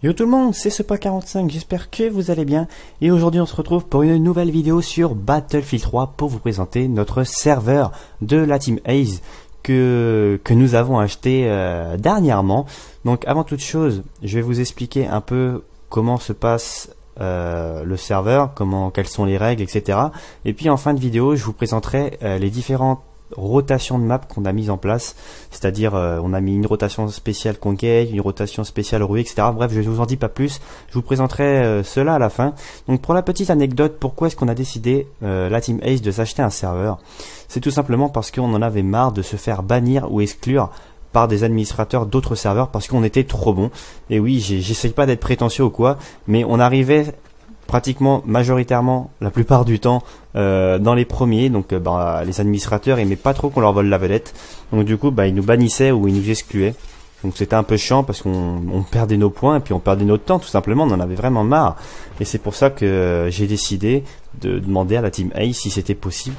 Yo tout le monde, c'est Sepa45, j'espère que vous allez bien et aujourd'hui on se retrouve pour une nouvelle vidéo sur Battlefield 3 pour vous présenter notre serveur de la Team Ace que nous avons acheté dernièrement. Donc avant toute chose, je vais vous expliquer un peu comment se passe le serveur, quelles sont les règles, etc. Et puis en fin de vidéo, je vous présenterai les différentes rotation de map qu'on a mise en place, c'est-à-dire on a mis une rotation spéciale Conquête, une rotation spéciale Rue, etc. Bref, je ne vous en dis pas plus, je vous présenterai cela à la fin. Donc pour la petite anecdote, pourquoi est-ce qu'on a décidé, la Team Ace, de s'acheter un serveur? C'est tout simplement parce qu'on en avait marre de se faire bannir ou exclure par des administrateurs d'autres serveurs parce qu'on était trop bon. Et oui, j'essaye pas d'être prétentieux ou quoi, mais on arrivait pratiquement majoritairement la plupart du temps dans les premiers, donc les administrateurs aimaient pas trop qu'on leur vole la vedette, donc du coup ils nous bannissaient ou ils nous excluaient, donc c'était un peu chiant parce qu'on perdait nos points et puis on perdait notre temps tout simplement, on en avait vraiment marre. Et c'est pour ça que j'ai décidé de demander à la Team Ace si c'était possible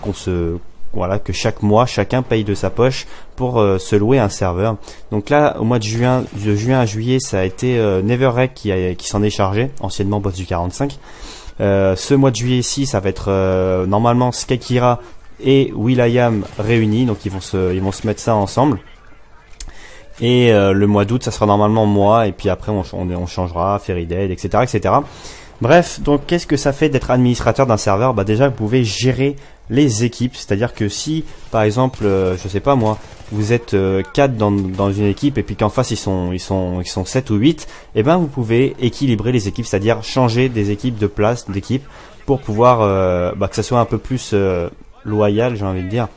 que chaque mois chacun paye de sa poche pour se louer un serveur. Donc là au mois de juin à juillet, ça a été Neverrec qui s'en est chargé, anciennement boss du 45. Ce mois de juillet-ci, ça va être normalement Skykira et will.i.am réunis, donc ils vont se mettre ça ensemble. Et le mois d'août, ça sera normalement moi, et puis après on changera Fairydead, etc., etc. Bref, donc qu'est-ce que ça fait d'être administrateur d'un serveur? Déjà, vous pouvez gérer les équipes, c'est-à-dire que si, par exemple, je sais pas moi, vous êtes 4 dans une équipe et puis qu'en face ils sont 7 ou 8, et vous pouvez équilibrer les équipes, c'est-à-dire changer des équipes de place d'équipe pour pouvoir que ça soit un peu plus loyal, j'ai envie de dire,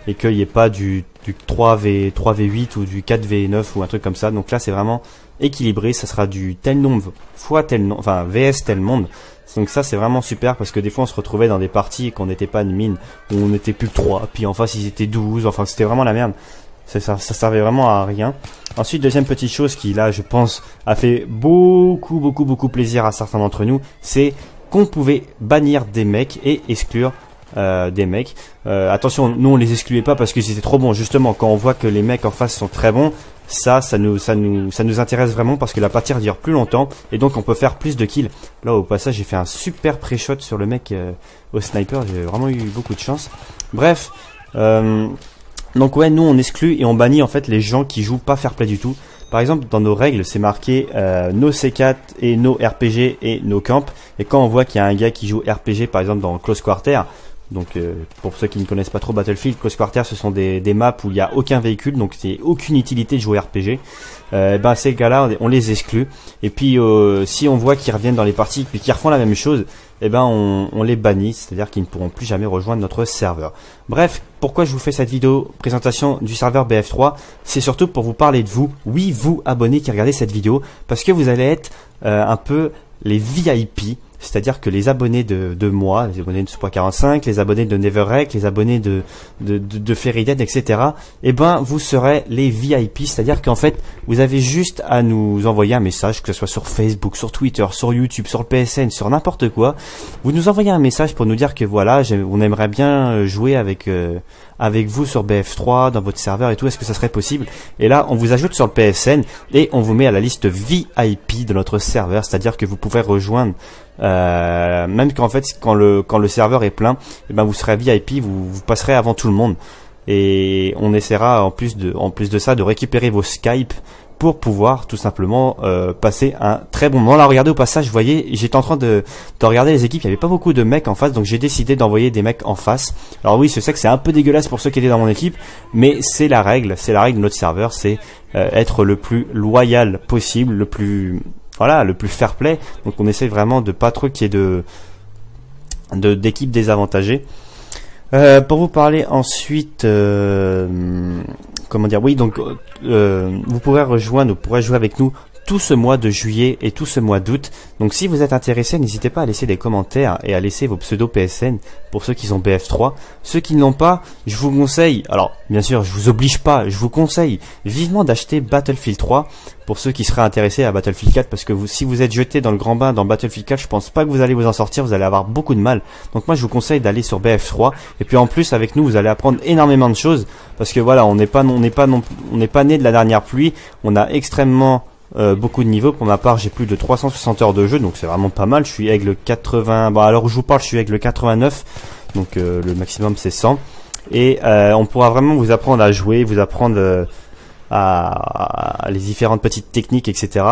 et qu'il n'y ait pas du 3v8 ou du 4v9 ou un truc comme ça. Donc là c'est vraiment équilibré, ça sera du tel nombre fois tel nombre, enfin vs tel monde. Donc ça c'est vraiment super parce que des fois on se retrouvait dans des parties qu'on n'était pas de mine, où on n'était plus que 3, puis en face ils étaient 12, enfin c'était vraiment la merde. Ça servait vraiment à rien. Ensuite, deuxième petite chose qui là je pense a fait beaucoup plaisir à certains d'entre nous, c'est qu'on pouvait bannir des mecs et exclure des mecs. Attention, nous on les excluait pas parce qu'ils étaient trop bons. Justement, quand on voit que les mecs en face sont très bons, ça nous intéresse vraiment parce que la partie dure plus longtemps et donc on peut faire plus de kills. Là au passage j'ai fait un super pré-shot sur le mec au sniper, j'ai vraiment eu beaucoup de chance. Bref, donc ouais, nous on exclut et on bannit en fait les gens qui jouent pas fair play du tout. Par exemple, dans nos règles, c'est marqué no C4 et no RPG et no camp. Et quand on voit qu'il y a un gars qui joue RPG, par exemple dans Close Quarter, donc pour ceux qui ne connaissent pas trop Battlefield, Close Quarter ce sont des maps où il n'y a aucun véhicule, donc c'est aucune utilité de jouer RPG. Ces gars-là, on les exclut. Et puis si on voit qu'ils reviennent dans les parties puis qu'ils refont la même chose, on les bannit, c'est-à-dire qu'ils ne pourront plus jamais rejoindre notre serveur. Bref, pourquoi je vous fais cette vidéo présentation du serveur BF3? C'est surtout pour vous parler de vous, oui vous abonnés qui regardez cette vidéo, parce que vous allez être un peu les VIP. C'est-à-dire que les abonnés de moi, les abonnés de Sepa45, les abonnés de Neverrec, les abonnés de Fairydead, etc. Vous serez les VIP. C'est-à-dire qu'en fait, vous avez juste à nous envoyer un message, que ce soit sur Facebook, sur Twitter, sur YouTube, sur le PSN, sur n'importe quoi. Vous nous envoyez un message pour nous dire que voilà, on aimerait bien jouer avec vous sur BF3, dans votre serveur et tout. Est-ce que ça serait possible? Et là, on vous ajoute sur le PSN et on vous met à la liste VIP de notre serveur. C'est-à-dire que vous pouvez rejoindre même quand le serveur est plein, vous serez VIP, vous passerez avant tout le monde. Et on essaiera en plus de ça de récupérer vos Skype pour pouvoir tout simplement passer un très bon moment. Là, regardez au passage, vous voyez, j'étais en train de regarder les équipes, il n'y avait pas beaucoup de mecs en face, donc j'ai décidé d'envoyer des mecs en face. Alors oui, je sais que c'est un peu dégueulasse pour ceux qui étaient dans mon équipe, mais c'est la règle de notre serveur, c'est être le plus loyal possible, le plus fair play. Donc on essaie vraiment de pas trop qu'il y ait d'équipes désavantagées. Pour vous parler ensuite, vous pourrez jouer avec nous tout ce mois de juillet et tout ce mois d'août. Donc si vous êtes intéressé, n'hésitez pas à laisser des commentaires et à laisser vos pseudos PSN pour ceux qui ont BF3. Ceux qui ne l'ont pas, je vous conseille, alors bien sûr je vous oblige pas, je vous conseille vivement d'acheter Battlefield 3 pour ceux qui seraient intéressés à Battlefield 4, parce que si vous êtes jeté dans le grand bain dans Battlefield 4, je pense pas que vous allez vous en sortir, vous allez avoir beaucoup de mal. Donc moi je vous conseille d'aller sur BF3 et puis en plus avec nous vous allez apprendre énormément de choses parce que voilà, on n'est pas né de la dernière pluie, on a extrêmement beaucoup de niveaux. Pour ma part, j'ai plus de 360 heures de jeu, donc c'est vraiment pas mal. Je suis aigle 80, bon, à l'heure où je vous parle, je suis aigle 89, donc le maximum c'est 100. Et on pourra vraiment vous apprendre à jouer, vous apprendre à les différentes petites techniques, etc.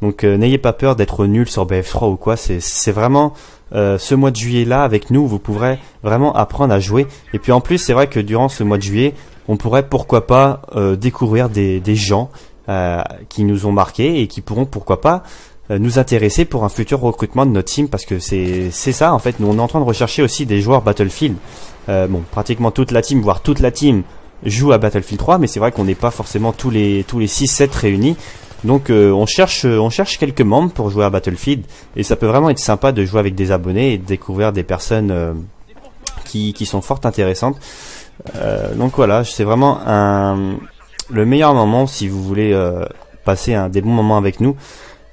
Donc n'ayez pas peur d'être nul sur BF3 ou quoi. C'est vraiment ce mois de juillet là avec nous, vous pourrez vraiment apprendre à jouer. Et puis en plus, c'est vrai que durant ce mois de juillet, on pourrait pourquoi pas découvrir des gens qui nous ont marqué et qui pourront pourquoi pas nous intéresser pour un futur recrutement de notre team, parce que c'est ça en fait. Nous on est en train de rechercher aussi des joueurs Battlefield. Bon, pratiquement toute la team, voire toute la team joue à Battlefield 3, mais c'est vrai qu'on n'est pas forcément tous les 6-7 réunis. Donc on cherche quelques membres pour jouer à Battlefield, et ça peut vraiment être sympa de jouer avec des abonnés et de découvrir des personnes qui sont fort intéressantes. Donc voilà, c'est vraiment le meilleur moment si vous voulez passer des bons moments avec nous.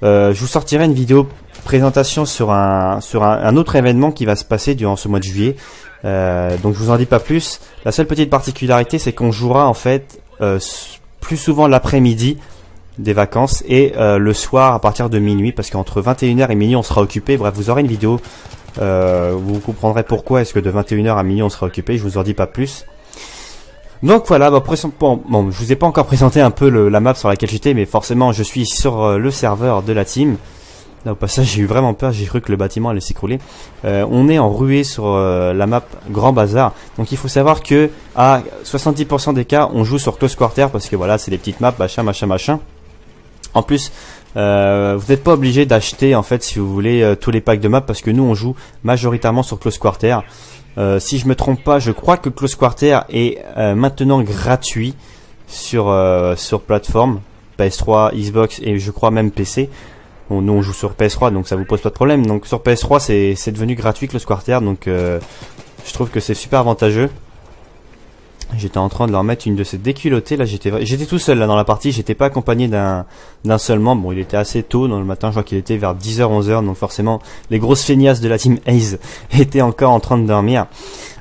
Je vous sortirai une vidéo présentation sur un autre événement qui va se passer durant ce mois de juillet. Donc je vous en dis pas plus. La seule petite particularité, c'est qu'on jouera en fait plus souvent l'après-midi des vacances et le soir à partir de minuit, parce qu'entre 21h et minuit on sera occupé. Bref, vous aurez une vidéo, vous comprendrez pourquoi est-ce que de 21h à minuit on sera occupé. Je vous en dis pas plus. Donc voilà, bon, je vous ai pas encore présenté un peu la map sur laquelle j'étais, mais forcément je suis sur le serveur de la team. Là au passage j'ai eu vraiment peur, j'ai cru que le bâtiment allait s'écrouler. On est en ruée sur la map Grand Bazar. Donc il faut savoir que à 70% des cas on joue sur Close Quarter, parce que voilà, c'est des petites maps, machin. En plus vous n'êtes pas obligé d'acheter en fait si vous voulez tous les packs de maps, parce que nous on joue majoritairement sur Close Quarter. Si je me trompe pas, je crois que Close Quarter est maintenant gratuit sur plateforme PS3, Xbox et je crois même PC. Bon, nous on joue sur PS3, donc ça vous pose pas de problème. Donc sur PS3 c'est devenu gratuit Close Quarter, donc je trouve que c'est super avantageux. J'étais en train de leur mettre une de ces déculottées là, j'étais tout seul là dans la partie, j'étais pas accompagné d'un seul membre. Bon, il était assez tôt dans le matin, je crois qu'il était vers 10h 11h, donc forcément les grosses feignasses de la team Ace étaient encore en train de dormir.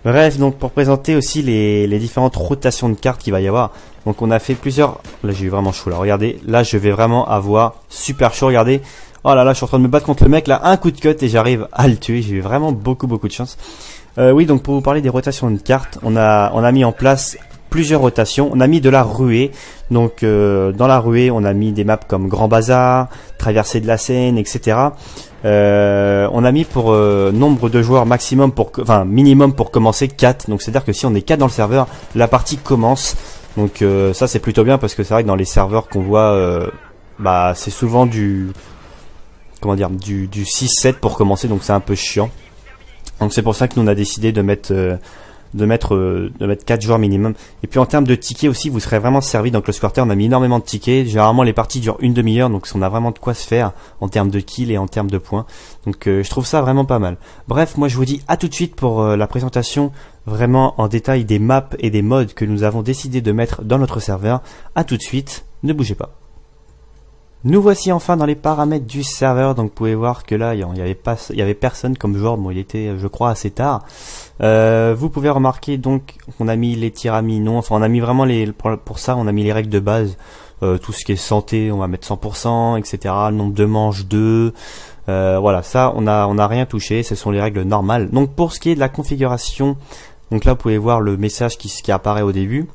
Bref, donc pour présenter aussi les différentes rotations de cartes qu'il va y avoir. Donc on a fait plusieurs, là j'ai eu vraiment chaud là, regardez, là je vais vraiment avoir super chaud, regardez. Oh là là, je suis en train de me battre contre le mec là, un coup de cut et j'arrive à le tuer, j'ai eu vraiment beaucoup de chance. Oui, donc pour vous parler des rotations de cartes, on a mis en place plusieurs rotations. On a mis de la ruée, donc dans la ruée on a mis des maps comme Grand Bazar, Traversée de la Seine, etc. On a mis pour nombre de joueurs minimum pour commencer 4. Donc c'est à dire que si on est 4 dans le serveur, la partie commence. Donc ça c'est plutôt bien, parce que c'est vrai que dans les serveurs qu'on voit, c'est souvent du 6-7 pour commencer, donc c'est un peu chiant. Donc c'est pour ça que nous on a décidé de mettre 4 joueurs minimum. Et puis en termes de tickets aussi, vous serez vraiment servi dans Close Quarter. On a mis énormément de tickets. Généralement les parties durent une demi-heure, donc on a vraiment de quoi se faire en termes de kills et en termes de points. Donc je trouve ça vraiment pas mal. Bref, moi je vous dis à tout de suite pour la présentation vraiment en détail des maps et des mods que nous avons décidé de mettre dans notre serveur. À tout de suite, ne bougez pas. Nous voici enfin dans les paramètres du serveur. Donc vous pouvez voir que là il y avait personne comme joueur. Bon, il était je crois assez tard. Vous pouvez remarquer donc qu'on a mis les tirs à mi non, enfin on a mis vraiment pour ça on a mis les règles de base. Tout ce qui est santé on va mettre 100%, etc. Le nombre de manches 2. Voilà, ça on a rien touché, ce sont les règles normales. Donc pour ce qui est de la configuration, donc là vous pouvez voir le message qui apparaît au début.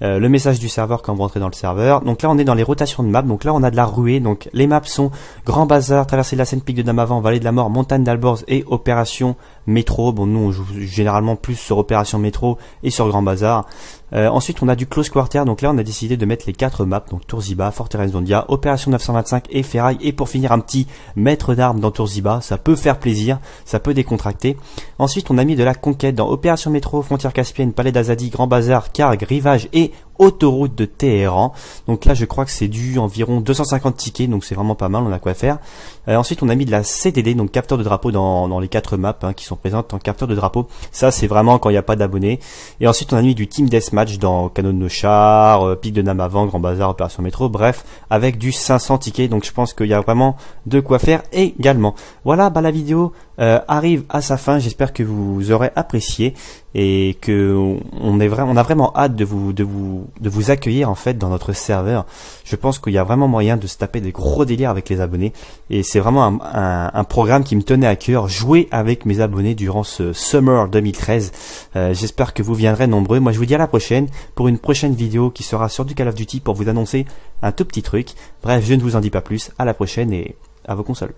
Le message du serveur quand vous rentrez dans le serveur. Donc là on est dans les rotations de maps. Donc là on a de la ruée. Donc les maps sont Grand Bazar, Traversée de la Seine, Pic de Damavant, Vallée de la Mort, Montagne d'Alborz et Opération Métro. Bon, nous on joue généralement plus sur Opération Métro et sur Grand Bazar. Ensuite on a du Close Quarter. Donc là on a décidé de mettre les 4 maps. Donc Tourziba, Forteresse d'Ondia, Opération 925 et Ferraille. Et pour finir un petit maître d'armes dans Tourziba. Ça peut faire plaisir, ça peut décontracter. Ensuite on a mis de la conquête dans Opération Métro, Frontière Caspienne, Palais d'Azadi, Grand Bazar, Cargue, Rivage et autoroute de Téhéran. Donc là je crois que c'est du environ 250 tickets, donc c'est vraiment pas mal, on a quoi faire. Ensuite on a mis de la CDD, donc capteur de drapeau dans les 4 maps qui sont présentes en capteur de drapeau. Ça c'est vraiment quand il n'y a pas d'abonnés. Et ensuite on a mis du Team Deathmatch dans Canon de char, Pic de Damavant, Grand Bazar, Opération Métro, bref, avec du 500 tickets. Donc je pense qu'il y a vraiment de quoi faire également. Voilà, la vidéo arrive à sa fin. J'espère que vous aurez apprécié et que on a vraiment hâte de vous accueillir en fait dans notre serveur. Je pense qu'il y a vraiment moyen de se taper des gros délires avec les abonnés et c'est vraiment un programme qui me tenait à cœur, jouer avec mes abonnés durant ce Summer 2013. J'espère que vous viendrez nombreux. Moi je vous dis à la prochaine pour une prochaine vidéo qui sera sur du Call of Duty pour vous annoncer un tout petit truc. Bref, je ne vous en dis pas plus. À la prochaine et à vos consoles.